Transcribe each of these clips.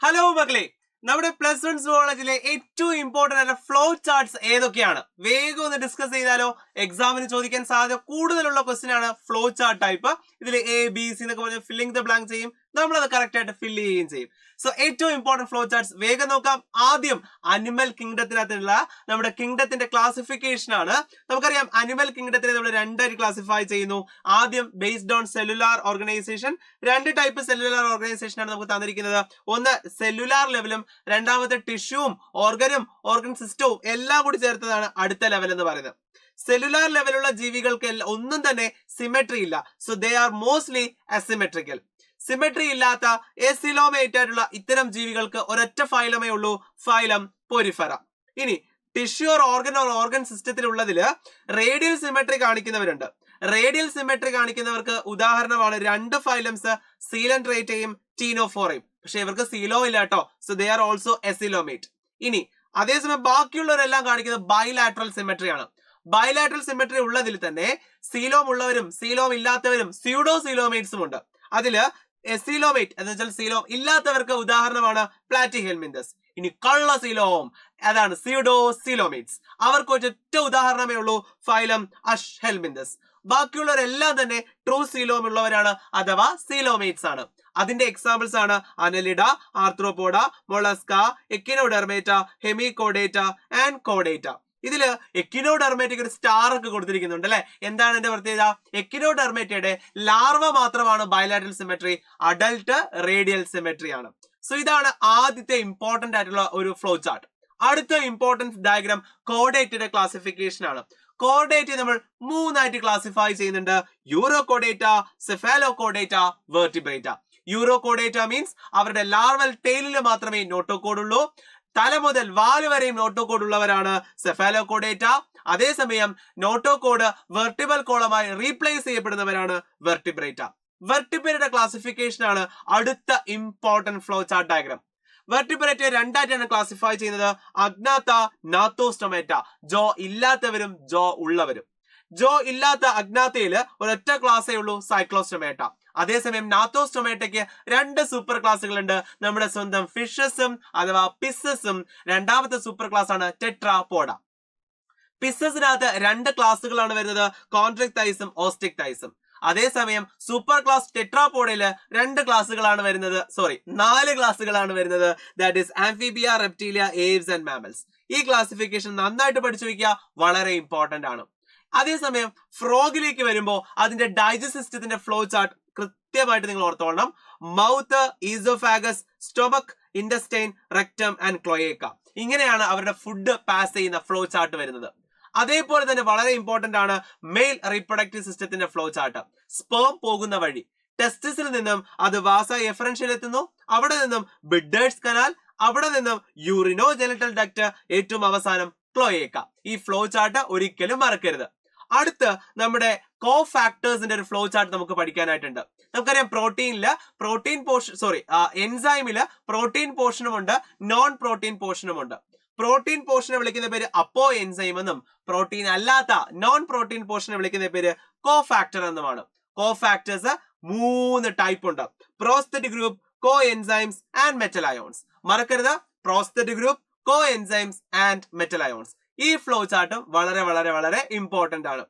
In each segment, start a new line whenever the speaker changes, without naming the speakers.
Hello മക്കളെ, നമ്മുടെ plus one സുവോളജിയിലെ ഏറ്റവും ഇമ്പോർട്ടന്റ് ആയ ഫ്ലോ ചാർട്ട്സ് ഏതൊക്കെയാണ്? വേഗം ഒന്ന് ഡിസ്കസ് ചെയ്താലോ? എക്സാമിന് ചോദിക്കാൻ സാധ്യത കൂടുതലുള്ള ക്വസ്റ്റ്യൻ ആണ് ഫ്ലോ ചാർട്ട് ടൈപ്പ്. ഇതിൽ എ ബി സി എന്നൊക്കെ പറഞ്ഞ് ഫില്ലിംഗ് ദ ബ്ലാങ്ക് ചെയ്യും, നമ്മളത് കറക്റ്റ് ആയിട്ട് ഫില്ല് ചെയ്യുകയും ചെയ്യും. സോ ഏറ്റവും ഇമ്പോർട്ടന്റ് ഫ്ലോ ചാർട്ട്സ് വേഗം നോക്കാം. ആദ്യം അനിമൽ കിങ്ഡത്തിനകത്തുള്ള നമ്മുടെ കിങ്ഡത്തിന്റെ ക്ലാസിഫിക്കേഷൻ ആണ്. നമുക്കറിയാം അനിമൽ കിങ്ഡത്തിനെ നമ്മൾ രണ്ടായിട്ട് ക്ലാസിഫൈ ചെയ്യുന്നു. ആദ്യം ബേസ്ഡ് ഓൺ സെല്ലുലാർ ഓർഗനൈസേഷൻ. രണ്ട് ടൈപ്പ് സെല്ലുലാർ ഓർഗനൈസേഷൻ ആണ് നമുക്ക് തന്നിരിക്കുന്നത്. ഒന്ന് സെല്ലുലാർ ലെവലും രണ്ടാമത്തെ ടിഷ്യൂവും ഓർഗൻ സിസ്റ്റവും എല്ലാം കൂടി ചേർത്തതാണ് അടുത്ത ലെവൽ എന്ന് പറയുന്നത്. സെല്ലുലാർ ലെവലുള്ള ജീവികൾക്ക് ഒന്നും തന്നെ സിമെട്രി ഇല്ല. So they are mostly asymmetrical. Symmetry ഇല്ലാത്ത എസിലോമേറ്റ് ആയിട്ടുള്ള ഇത്തരം ജീവികൾക്ക് ഒരൊറ്റ ഫൈലമേ ഉള്ളൂ, ഫൈലം പോരിഫെറ. ഇനി ടിഷ്യൂ ഓർഗൻ സിസ്റ്റത്തിലുള്ളതില് റേഡിയൽ സിമെട്രി കാണിക്കുന്നവരുണ്ട്. റേഡിയൽ സിമെട്രി കാണിക്കുന്നവർക്ക് ഉദാഹരണമാണ് രണ്ട് ഫൈലംസ്, സീലൻഡ്രേറ്റയും ടീനോഫോറയും. പക്ഷെ ഇവർക്ക് സീലോ ഇല്ല കേട്ടോ. So they are also acoelomate. ഇനി അതേസമയം ബാക്കിയുള്ളവരെല്ലാം കാണിക്കുന്നത് ബൈലാറ്ററൽ സിമെട്രി ആണ്. ബൈലാറ്ററൽ സിമെട്രി ഉള്ളതിൽ തന്നെ സീലോം ഉള്ളവരും സീലോം ഇല്ലാത്തവരും സ്യൂഡോ സീലോമേറ്റ്സും ഉണ്ട്. അതില് എസിലോമേറ്റ് എന്ന് വെച്ചാൽ സീലോം ഇല്ലാത്തവർക്ക് ഉദാഹരണമാണ് പ്ലാറ്റിഹെൽമിന്തസ്. ഇനി കള്ള സീലോം, അതാണ് സ്യൂഡോ സീലോമേറ്റ്സ്. അവർക്ക് ഒറ്റ ഉദാഹരണമേ ഉള്ളൂ, ഫൈലം അഷ്ഹെൽമിന്തസ്. ബാക്കിയുള്ളവരെല്ലാം തന്നെ ട്രൂ സീലോം ഉള്ളവരാണ്, അഥവാ സീലോമേറ്റ്സ് ആണ്. അതിന്റെ എക്സാമ്പിൾസ് ആണ് Annelida, Arthropoda, Mollusca, Echinodermata, Hemichordata and കോഡേറ്റ. ഇതില് എക്കിനോഡെർമേറ്റയ്ക്ക് ഒരു സ്റ്റാർ ഒക്കെ കൊടുത്തിരിക്കുന്നുണ്ട് അല്ലെ. എന്താണ് എന്റെ പ്രത്യേകത? എക്കിനോഡെർമേറ്റയുടെ ലാർവ മാത്രമാണ് bilateral symmetry, adult radial symmetry ആണ്. സോ ഇതാണ് ആദ്യത്തെ ഇമ്പോർട്ടന്റ് ആയിട്ടുള്ള ഒരു ഫ്ലോ ചാർട്ട്. അടുത്ത ഇമ്പോർട്ടൻസ് ഡയഗ്രാം കോഡേറ്റയുടെ ക്ലാസിഫിക്കേഷൻ ആണ്. കോഡേറ്റയെ നമ്മൾ മൂന്നായിട്ട് ക്ലാസിഫൈ ചെയ്യുന്നുണ്ട്: യൂറോകോഡേറ്റ, സെഫാലോകോഡേറ്റ, വെർട്ടിബ്രേറ്റ. യൂറോകോഡേറ്റ മീൻസ് അവരുടെ ലാർവൽ ടെയിലിൽ മാത്രമേ നോട്ടോകോഡ് ഉള്ളൂ. തല മുതൽ വാല് വരെയും നോട്ടോകോഡ് ഉള്ളവരാണ് സെഫാലോകോഡേറ്റ. അതേസമയം നോട്ടോകോഡ് വെർട്ടിബൽ കോളമായി റീപ്ലേസ് ചെയ്യപ്പെടുന്നവരാണ് വെർട്ടിബ്രേറ്റ. വെർട്ടിബ്രേറ്റയുടെ ക്ലാസിഫിക്കേഷൻ ആണ് അടുത്ത ഇമ്പോർട്ടന്റ് ഫ്ലോ ചാർട്ട് ഡയഗ്രാം. വെർട്ടിബ്രേറ്റയെ രണ്ടായിട്ടാണ് ക്ലാസിഫൈ ചെയ്യുന്നത്: അഗ്നാത്ത, നാത്തോസ്റ്റൊമേറ്റ. ജോ ഇല്ലാത്തവരും ജോ ഉള്ളവരും. ജോ ഇല്ലാത്ത അഗ്നാത്തയില് ഒരൊറ്റ ക്ലാസ്സേ ഉള്ളൂ, സൈക്ലോസ്റ്റൊമേറ്റ. അതേസമയം നാത്തോസ്റ്റൊമേറ്റയ്ക്ക് രണ്ട് സൂപ്പർ ക്ലാസ്സുകൾ ഉണ്ട്. നമ്മുടെ സ്വന്തം ഫിഷസും അഥവാ പിസസും. രണ്ടാമത്തെ സൂപ്പർ ക്ലാസ് ആണ് ടെട്രാപോഡ. പിസസിനകത്ത് രണ്ട് ക്ലാസ്സുകളാണ് വരുന്നത്, കോൺട്രിക്ടൈസും ഓസ്റ്റിക്ടൈസും. അതേസമയം സൂപ്പർ ക്ലാസ് ടെട്രാപോഡയില് നാല് ക്ലാസ്സുകളാണ് വരുന്നത്. That is Amphibia, Reptilia, Aves and mammals. ഈ ക്ലാസിഫിക്കേഷൻ നന്നായിട്ട് പഠിച്ചു വയ്ക്കുക, വളരെ ഇമ്പോർട്ടന്റ് ആണ്. അതേസമയം ഫ്രോഗിലേക്ക് വരുമ്പോൾ അതിന്റെ ഡൈജസ്റ്റ് സിസ്റ്റത്തിന്റെ ഫ്ലോ ചാർട്ട് കൃത്യമായിട്ട് നിങ്ങൾ ഓർത്തോളണം. Mouth, oesophagus, stomach, intestine, rectum and cloaca. ഇങ്ങനെയാണ് അവരുടെ ഫുഡ് പാസ് ചെയ്യുന്ന ഫ്ലോ ചാർട്ട് വരുന്നത്. അതേപോലെ തന്നെ വളരെ ഇമ്പോർട്ടന്റ് ആണ് മെയിൽ റീപ്രൊഡക്റ്റീവ് സിസ്റ്റത്തിന്റെ ഫ്ലോ ചാർട്ട്. സ്പേം പോകുന്ന വഴി ടെസ്റ്റിസിൽ നിന്നും അത് വാസ എഫറൻഷ്യൽ എത്തുന്നു, അവിടെ നിന്നും ബിഡേഴ്സ് കനാൽ, അവിടെ നിന്നും യൂറിനോ ജെനിറ്റൽ ഡക്ട്, ഏറ്റവും അവസാനം ക്ലോയേക്ക. ഈ ഫ്ലോ ചാർട്ട് ഒരിക്കലും മറക്കരുത്. അടുത്ത് നമ്മുടെ കോഫാക്ടേഴ്സിന്റെ ഒരു ഫ്ലോ ചാർട്ട് നമുക്ക് പഠിക്കാനായിട്ടുണ്ട്. നമുക്കറിയാം എൻസൈമില് പ്രോട്ടീൻ പോർഷനും ഉണ്ട്, നോൺ പ്രോട്ടീൻ പോർഷനും ഉണ്ട്. പ്രോട്ടീൻ പോർഷനെ വിളിക്കുന്ന പേര് അപ്പോ എൻസൈം എന്നും, പ്രോട്ടീൻ അല്ലാത്ത നോൺ പ്രോട്ടീൻ പോർഷനെ വിളിക്കുന്ന പേര് കോഫാക്ടർ എന്നുമാണ്. കോഫാക്ടേഴ്സ് മൂന്ന് ടൈപ്പ് ഉണ്ട്: prosthetic group, co enzymes and metal ions. മറക്കരുത്, prosthetic group, co enzymes and metal ions. ഈ ഫ്ലോ ചാർട്ടും വളരെ വളരെ വളരെ ഇമ്പോർട്ടന്റ് ആണ്.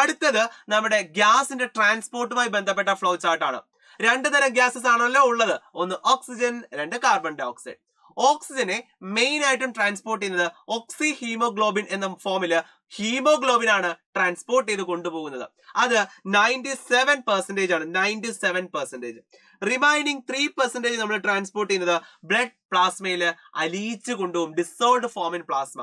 അടുത്തത് നമ്മുടെ ഗ്യാസിന്റെ ട്രാൻസ്പോർട്ടുമായി ബന്ധപ്പെട്ട ഫ്ലോ ചാർട്ട് ആണ്. രണ്ടു തരം ഗ്യാസസ് ആണല്ലോ ഉള്ളത്, ഒന്ന് ഓക്സിജൻ, രണ്ട് കാർബൺ ഡൈ ഓക്സൈഡ്. ഓക്സിജനെ മെയിൻ ആയിട്ടും ട്രാൻസ്പോർട്ട് ചെയ്യുന്നത് ഓക്സി ഹീമോഗ്ലോബിൻ എന്ന ഫോമില് ഹീമോഗ്ലോബിൻ ആണ് ട്രാൻസ്പോർട്ട് ചെയ്ത് കൊണ്ടുപോകുന്നത്. അത് 97% ആണ്. 97%. റിമൈനിങ് 3% നമ്മൾ ട്രാൻസ്പോർട്ട് ചെയ്യുന്നത് ബ്ലഡ് പ്ലാസ്മയില് അലിയിച്ചു കൊണ്ടുപോകും, dissolved form in plasma.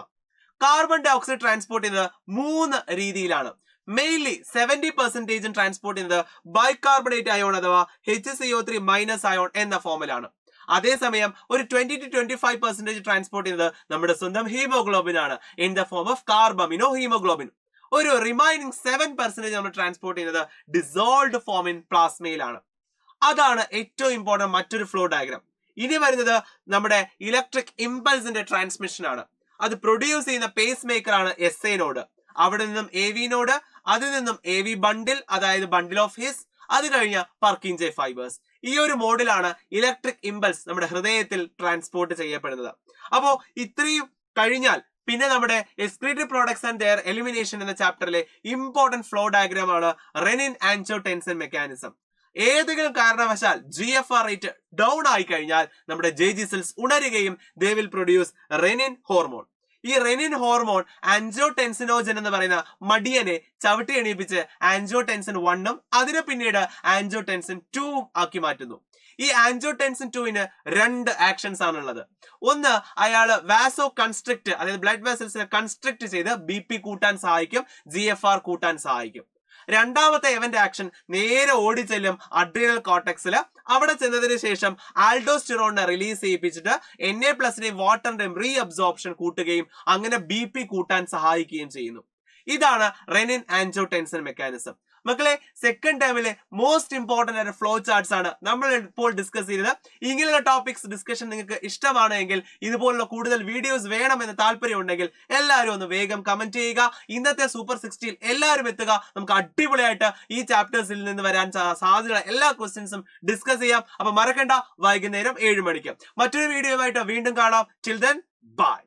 Carbon dioxide transport ചെയ്യുന്നത് മൂന്ന് രീതിയിലാണ്. മെയിൻലി 70% ട്രാൻസ്പോർട്ട് ചെയ്യുന്നത് ബൈകാർബണേറ്റ് അയോൺ അഥവാ HCO3- അയോൺ എന്ന ഫോമിലാണ്. അതേസമയം ഒരു 20-25% ട്രാൻസ്പോർട്ട് ചെയ്യുന്നത് നമ്മുടെ സ്വന്തം ഹീമോഗ്ലോബിൻ ആണ്, in the form of carbamino haemoglobin. ഒരു റിമൈനിങ് 7% നമ്മൾ ട്രാൻസ്പോർട്ട് ചെയ്യുന്നത് ഡിസോൾവ്ഡ് ഫോം ഇൻ പ്ലാസ്മയിലാണ്. അതാണ് ഏറ്റവും ഇമ്പോർട്ടന്റ് മറ്റൊരു ഫ്ലോ ഡയഗ്രാം. ഇനി വരുന്നത് നമ്മുടെ ഇലക്ട്രിക് ഇമ്പൾസിന്റെ ട്രാൻസ്മിഷൻ ആണ്. അത് പ്രൊഡ്യൂസ് ചെയ്യുന്ന പേസ് മേക്കർ ആണ് SA നോഡ്. അവിടെ നിന്നും AV നോഡ്, അതിൽ നിന്നും AV ബണ്ടിൽ, അതായത് ബണ്ടിൽ ഓഫ് ഹിസ്, അത് കഴിഞ്ഞ പർക്കിൻജെ ഫൈബേഴ്സ്. ഈ ഒരു മോഡിലാണ് ഇലക്ട്രിക് ഇമ്പൾസ് നമ്മുടെ ഹൃദയത്തിൽ ട്രാൻസ്പോർട്ട് ചെയ്യപ്പെടുന്നത്. അപ്പോ ഇത്രയും കഴിഞ്ഞാൽ പിന്നെ നമ്മുടെ excretory products and their elimination എന്ന ചാപ്റ്ററിലെ ഇമ്പോർട്ടന്റ് ഫ്ലോ ഡയഗ്രാം ആണ് റെനിൻ ആൻജിയോടെൻസിൻ മെക്കാനിസം. ഏതെങ്കിലും കാരണവശാൽ GFR റേറ്റ് ഡൗൺ ആയി കഴിഞ്ഞാൽ നമ്മുടെ JG സെൽസ് ഉണരുകയും they will produce renin hormone. ഈ റെനിൻ ഹോർമോൺ ആൻജിയോടെൻസിനോജൻ എന്ന് പറയുന്ന മടിയനെ ചവിട്ടി എണീപ്പിച്ച് ആൻജിയോടെൻസിൻ 1 അതിനെ പിന്നീട് ആൻജിയോടെൻസിൻ 2 ആക്കി മാറ്റുന്നു. ഈ ആൻജിയോടെൻസിൻ 2 രണ്ട് ആക്ഷൻസ് ആണുള്ളത്. ഒന്ന്, അയാള് വാസോ കൺസ്ട്രിക്ട്, അതായത് ബ്ലഡ് വെസൽസിനെ കൺസ്ട്രിക്ട് ചെയ്ത് BP കൂട്ടാൻ സഹായിക്കും, GFR കൂട്ടാൻ സഹായിക്കും. രണ്ടാമത്തെ എവന്റ് ആക്ഷൻ നേരെ ഓടിച്ചെല്ലും അഡ്രീനൽ കോർട്ടക്സിൽ. അവിടെ ചെന്നതിന് ശേഷം ആൽഡോസ്റ്റിറോണിനെ റിലീസ് ചെയ്യിപ്പിച്ചിട്ട് Na+നെയും വാട്ടറിന്റെയും റീ അബ്സോർപ്ഷൻ കൂട്ടുകയും അങ്ങനെ BP കൂട്ടാൻ സഹായിക്കുകയും ചെയ്യുന്നു. ഇതാണ് റെനിൻ ആൻജിയോടെൻസിൻ മെക്കാനിസം. മക്കളെ, സെക്കൻഡ് ടൈമിലെ മോസ്റ്റ് ഇമ്പോർട്ടന്റ് ആയ ഫ്ലോ ചാർട്ട്സ് ആണ് നമ്മൾ ഇപ്പോൾ ഡിസ്കസ് ചെയ്തത്. ഇങ്ങനെയുള്ള ടോപ്പിക്സ് ഡിസ്കഷൻ നിങ്ങൾക്ക് ഇഷ്ടമാണെങ്കിൽ, ഇതുപോലുള്ള കൂടുതൽ വീഡിയോസ് വേണമെന്ന് താല്പര്യം ഉണ്ടെങ്കിൽ എല്ലാവരും ഒന്ന് വേഗം കമന്റ് ചെയ്യുക. ഇന്നത്തെ സൂപ്പർ 60 എല്ലാവരും എത്തുക. നമുക്ക് അടിപൊളിയായിട്ട് ഈ ചാപ്റ്റേഴ്സിൽ നിന്ന് വരാൻ സാധ്യതയുള്ള എല്ലാ ക്വസ്റ്റ്യൻസും ഡിസ്കസ് ചെയ്യാം. അപ്പൊ മറക്കണ്ട, വൈകുന്നേരം 7 മണിക്ക് മറ്റൊരു വീഡിയോയുമായിട്ട് വീണ്ടും കാണാം. Till then, by.